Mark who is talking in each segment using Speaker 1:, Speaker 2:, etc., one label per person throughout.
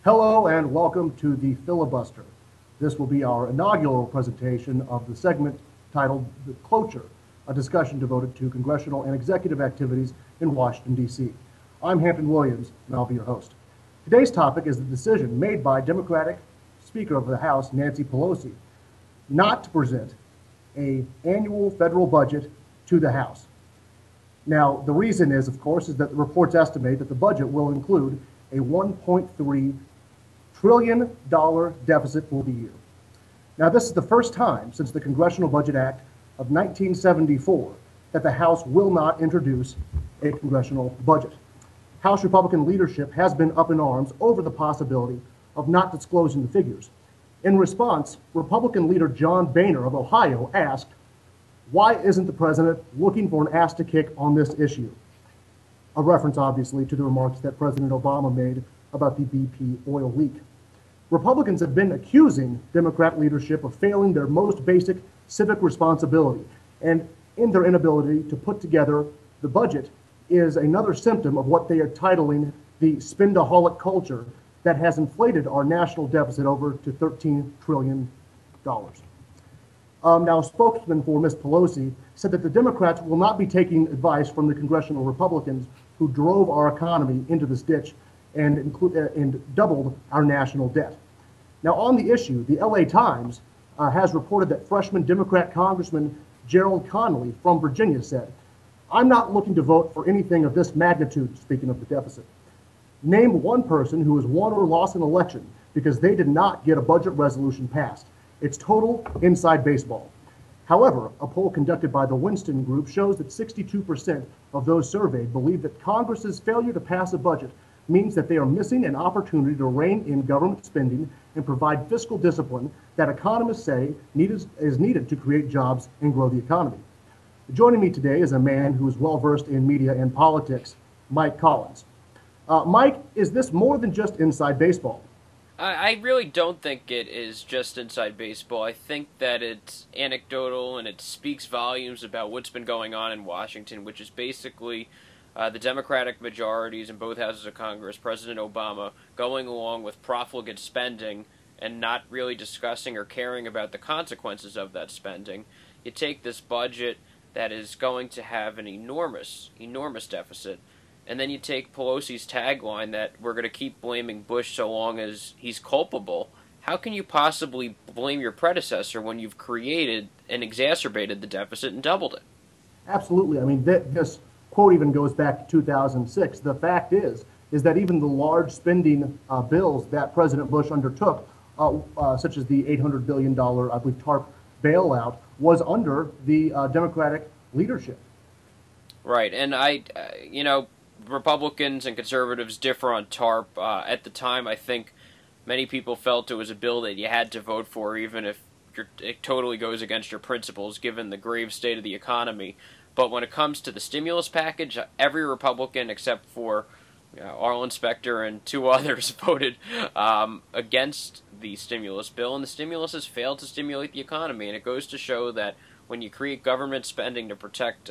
Speaker 1: Hello and welcome to the Filibuster. This will be our inaugural presentation of the segment titled The Cloture, a discussion devoted to congressional and executive activities in Washington, D.C. I'm Hampton Williams, and I'll be your host. Today's topic is the decision made by Democratic Speaker of the House, Nancy Pelosi, not to present an annual federal budget to the House. Now, the reason is, of course, is that the reports estimate that the budget will include a $1.3 trillion deficit for the year. Now, this is the first time since the Congressional Budget Act of 1974 that the House will not introduce a congressional budget. House Republican leadership has been up in arms over the possibility of not disclosing the figures. In response, Republican leader John Boehner of Ohio asked, "Why isn't the president looking for an ass to kick on this issue?" A reference, obviously, to the remarks that President Obama made about the BP oil leak. Republicans have been accusing Democrat leadership of failing their most basic civic responsibility, and in their inability to put together the budget is another symptom of what they are titling the spendaholic culture that has inflated our national deficit over to $13 trillion. Now, a spokesman for Ms. Pelosi said that the Democrats will not be taking advice from the congressional Republicans who drove our economy into this ditch and doubled our national debt. Now, on the issue, the LA Times has reported that freshman Democrat Congressman Gerald Connolly from Virginia said, "I'm not looking to vote for anything of this magnitude," speaking of the deficit. Name one person who has won or lost an election because they did not get a budget resolution passed. It's total inside baseball. However, a poll conducted by the Winston Group shows that 62% of those surveyed believe that Congress's failure to pass a budget means that they are missing an opportunity to rein in government spending and provide fiscal discipline that economists say is needed to create jobs and grow the economy. Joining me today is a man who is well-versed in media and politics, Mike Collins. Mike, is this more than just inside baseball?
Speaker 2: I really don't think it is just inside baseball. I think that it's anecdotal and it speaks volumes about what's been going on in Washington, which is basically the Democratic majorities in both houses of Congress, President Obama, going along with profligate spending and not really discussing or caring about the consequences of that spending. You take this budget that is going to have an enormous deficit, and then you take Pelosi's tagline that we're going to keep blaming Bush so long as he's culpable. How can you possibly blame your predecessor when you've created and exacerbated the deficit and doubled it?
Speaker 1: Absolutely. I mean, this quote even goes back to 2006. The fact is that even the large spending bills that President Bush undertook, such as the $800 billion, I believe, TARP bailout, was under the Democratic leadership.
Speaker 2: Right, and Republicans and conservatives differ on TARP. At the time, I think many people felt it was a bill that you had to vote for, even if it totally goes against your principles, given the grave state of the economy. But when it comes to the stimulus package, every Republican except for Arlen Specter and two others voted against the stimulus bill, and the stimulus has failed to stimulate the economy. And it goes to show that when you create government spending to protect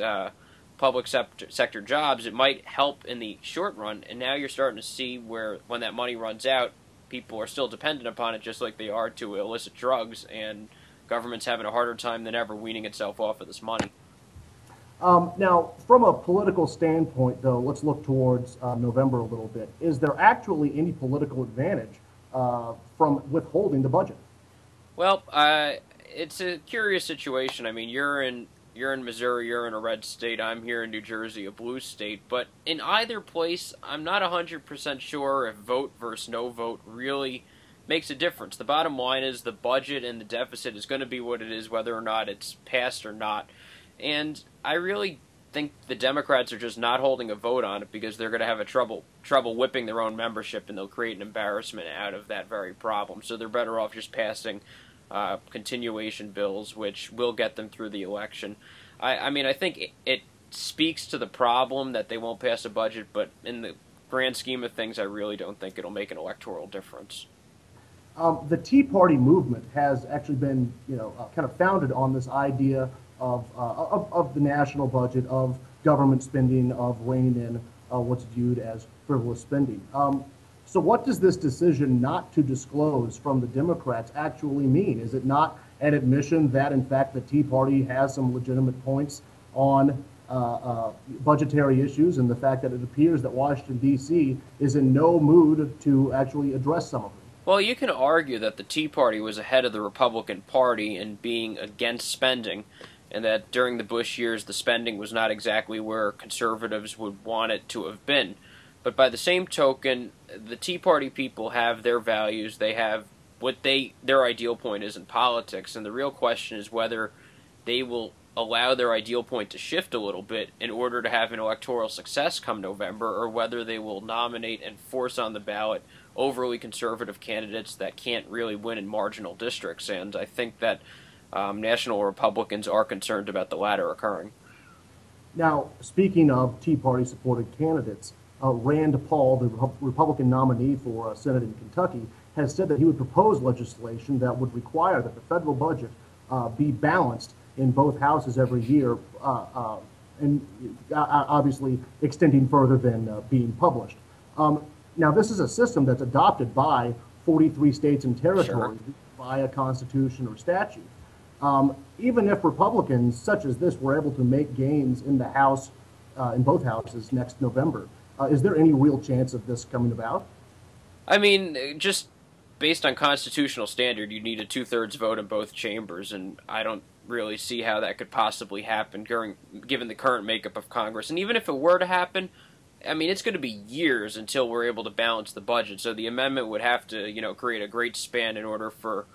Speaker 2: public sector jobs, it might help in the short run, and now you're starting to see where, when that money runs out, people are still dependent upon it just like they are to illicit drugs, and government's having a harder time than ever weaning itself off of this money.
Speaker 1: Now, from a political standpoint, though, let's look towards November a little bit. Is there actually any political advantage from withholding the budget?
Speaker 2: Well, it's a curious situation. I mean, you're in Missouri, you're in a red state, I'm here in New Jersey, a blue state, but in either place, I'm not 100% sure if vote versus no vote really makes a difference. The bottom line is the budget and the deficit is going to be what it is, whether or not it's passed or not, and I really think the Democrats are just not holding a vote on it because they're going to have a trouble whipping their own membership, and they'll create an embarrassment out of that very problem, so they're better off just passing continuation bills, which will get them through the election. I mean, I think it speaks to the problem that they won't pass a budget, but in the grand scheme of things, I really don't think it'll make an electoral difference.
Speaker 1: The Tea Party movement has actually been, kind of founded on this idea of the national budget, of government spending, of reining in what's viewed as frivolous spending. So what does this decision not to disclose from the Democrats actually mean? Is it not an admission that, in fact, the Tea Party has some legitimate points on budgetary issues, and the fact that it appears that Washington, D.C. is in no mood to actually address some of them?
Speaker 2: Well, you can argue that the Tea Party was ahead of the Republican Party in being against spending, and that during the Bush years the spending was not exactly where conservatives would want it to have been. But by the same token, the Tea Party people have their values, they have what their ideal point is in politics, and the real question is whether they will allow their ideal point to shift a little bit in order to have an electoral success come November, or whether they will nominate and force on the ballot overly conservative candidates that can't really win in marginal districts. And I think that national Republicans are concerned about the latter occurring.
Speaker 1: Now, speaking of Tea Party-supported candidates, Rand Paul, the Republican nominee for Senate in Kentucky, has said that he would propose legislation that would require that the federal budget be balanced in both houses every year, and obviously extending further than being published. Now, this is a system that's adopted by 43 states and territories by a constitution or statute. Even if Republicans such as this were able to make gains in the House, in both houses next November, is there any real chance of this coming about?
Speaker 2: I mean, just based on constitutional standard, you need a two-thirds vote in both chambers, and I don't really see how that could possibly happen given the current makeup of Congress. And even if it were to happen, I mean, it's going to be years until we're able to balance the budget. So the amendment would have to, create a great span in order for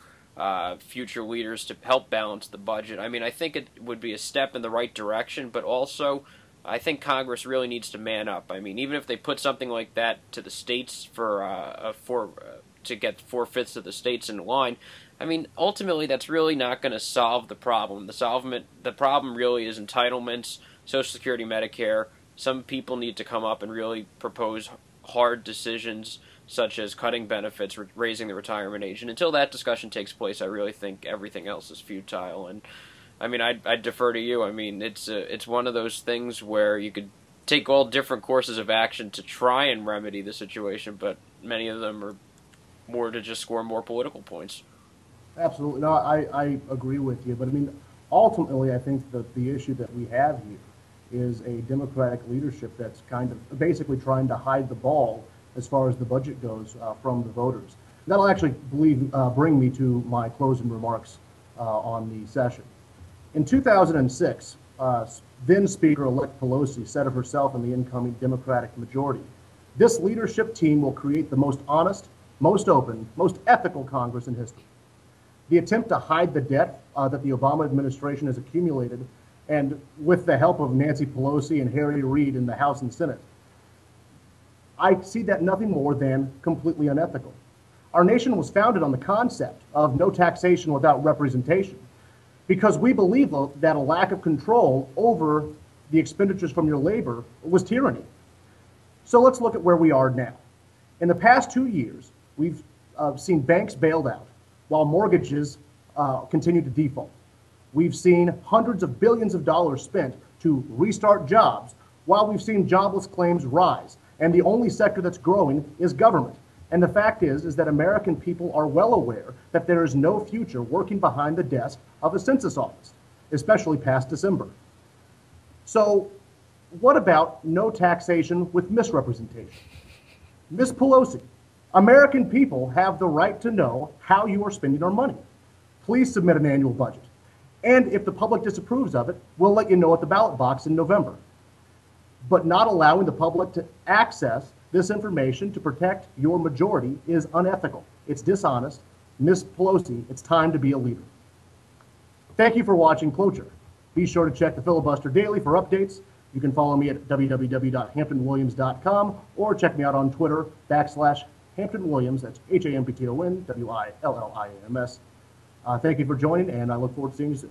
Speaker 2: future leaders to help balance the budget. I mean, I think it would be a step in the right direction, but also I think Congress really needs to man up. I mean, even if they put something like that to the states to get 4/5 of the states in line, I mean, ultimately that's really not going to solve the problem. The problem really is entitlements, Social Security, Medicare. Some people need to come up and really propose hard decisions such as cutting benefits, raising the retirement age. And until that discussion takes place, I really think everything else is futile. And I mean, I'd defer to you. I mean, it's one of those things where you could take all different courses of action to try and remedy the situation, but many of them are more to just score more political points.
Speaker 1: Absolutely. No, I agree with you. But I mean, ultimately, I think that the issue that we have here is a Democratic leadership that's kind of basically trying to hide the ball as far as the budget goes from the voters. That'll actually bring me to my closing remarks on the session. In 2006, then Speaker-elect Pelosi said of herself and the incoming Democratic majority, "This leadership team will create the most honest, most open, most ethical Congress in history." The attempt to hide the debt that the Obama administration has accumulated, and with the help of Nancy Pelosi and Harry Reid in the House and Senate, I see that nothing more than completely unethical. Our nation was founded on the concept of no taxation without representation, because we believe that a lack of control over the expenditures from your labor was tyranny. So let's look at where we are now. In the past 2 years, we've seen banks bailed out while mortgages continue to default. We've seen hundreds of billions of dollars spent to restart jobs while we've seen jobless claims rise. And the only sector that's growing is government. And the fact is that American people are well aware that there is no future working behind the desk of a census office, especially past December. So what about no taxation with misrepresentation? Ms. Pelosi, American people have the right to know how you are spending our money. Please submit an annual budget. And if the public disapproves of it, we'll let you know at the ballot box in November. But not allowing the public to access this information to protect your majority is unethical. It's dishonest. Ms. Pelosi, it's time to be a leader. Thank you for watching Cloture. Be sure to check the Filibuster Daily for updates. You can follow me at www.hamptonwilliams.com or check me out on Twitter /HamptonWilliams. That's HamptonWilliams. Thank you for joining, and I look forward to seeing you soon.